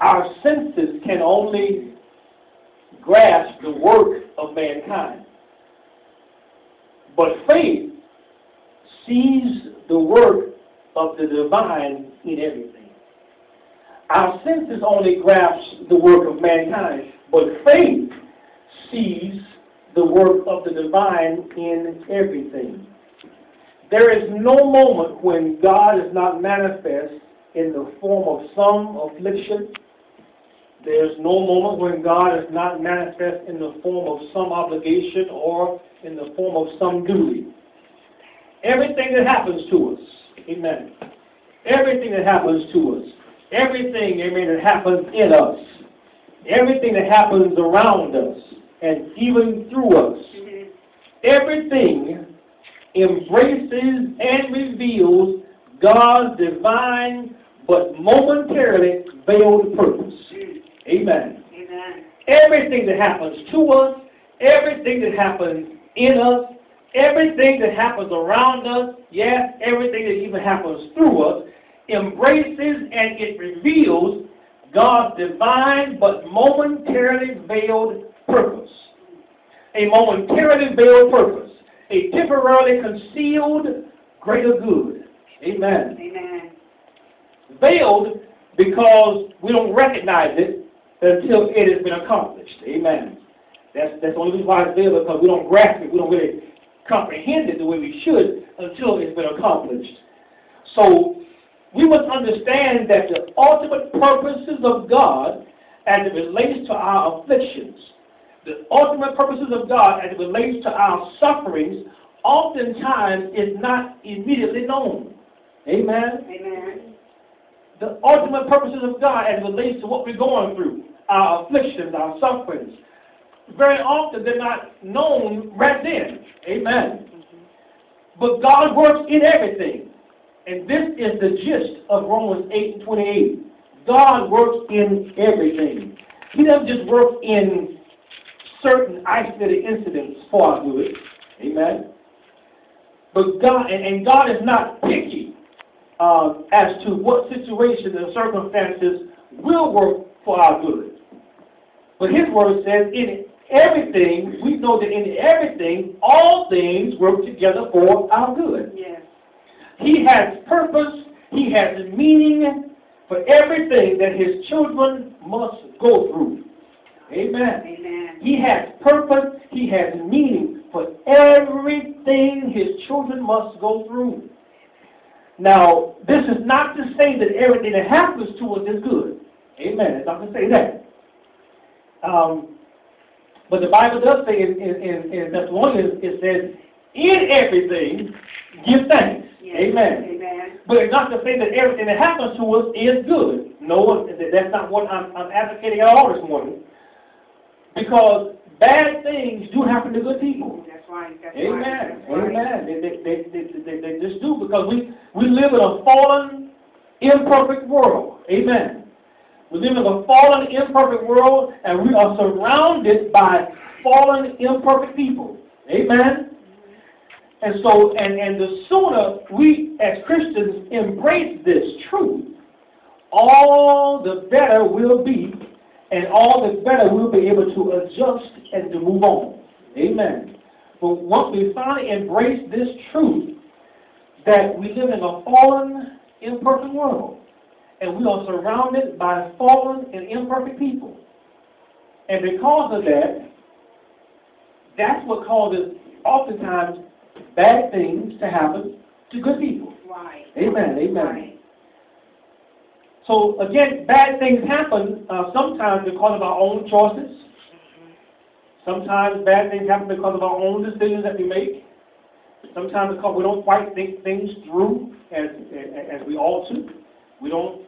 Our senses can only grasp the work of mankind. But faith sees the work of the divine in everything. Our senses only grasp the work of mankind, but faith sees the work of the divine in everything. There is no moment when God is not manifest in the form of some affliction. There's no moment when God is not manifest in the form of some obligation or in the form of some duty. Everything that happens to us, amen. Everything that happens to us, everything, amen, that happens in us, everything that happens around us, and even through us, everything embraces and reveals God's divine but momentarily veiled purpose. Amen. Amen. Everything that happens to us, everything that happens in us, everything that happens around us, yes, everything that even happens through us, embraces and it reveals God's divine but momentarily veiled purpose. A momentarily veiled purpose. A temporarily concealed greater good. Amen. Amen. Veiled because we don't recognize it until it has been accomplished. Amen. That's the only reason why it's veiled, because we don't grasp it. We don't really comprehend it the way we should until it's been accomplished. So we must understand that the ultimate purposes of God as it relates to our afflictions, the ultimate purposes of God as it relates to our sufferings, oftentimes is not immediately known. Amen? Amen. The ultimate purposes of God as it relates to what we're going through, our afflictions, our sufferings, very often they're not known right then. Amen. But God works in everything. And this is the gist of Romans 8:28. God works in everything. He doesn't just work in certain isolated incidents for our good. Amen. But God, and God is not picky as to what situations and circumstances will work for our good. But His word says, in everything, we know that in everything, all things work together for our good. Yes. He has purpose, He has meaning for everything that His children must go through. Amen. Amen. He has purpose, He has meaning for everything His children must go through. Now, this is not to say that everything that happens to us is good. Amen. It's not to say that. But the Bible does say in Thessalonians, it says, in everything, give thanks. Yes. Amen. Amen. But it's not to say that everything that happens to us is good. No, that's not what I'm advocating at all this morning. Because bad things do happen to good people. That's right. That's Amen. right. That's right. Amen. They just do, because we live in a fallen, imperfect world. Amen. We live in a fallen, imperfect world, and we are surrounded by fallen, imperfect people. Amen. And so, and the sooner we as Christians embrace this truth, all the better we'll be, and all the better we'll be able to adjust and to move on. Amen. But once we finally embrace this truth, that we live in a fallen, imperfect world, and we are surrounded by fallen and imperfect people. And because of that, that's what causes oftentimes bad things to happen to good people. Right. Amen. Amen. Right. So again, bad things happen sometimes because of our own choices. Sometimes bad things happen because of our own decisions that we make. Sometimes because we don't quite think things through as we ought to. We don't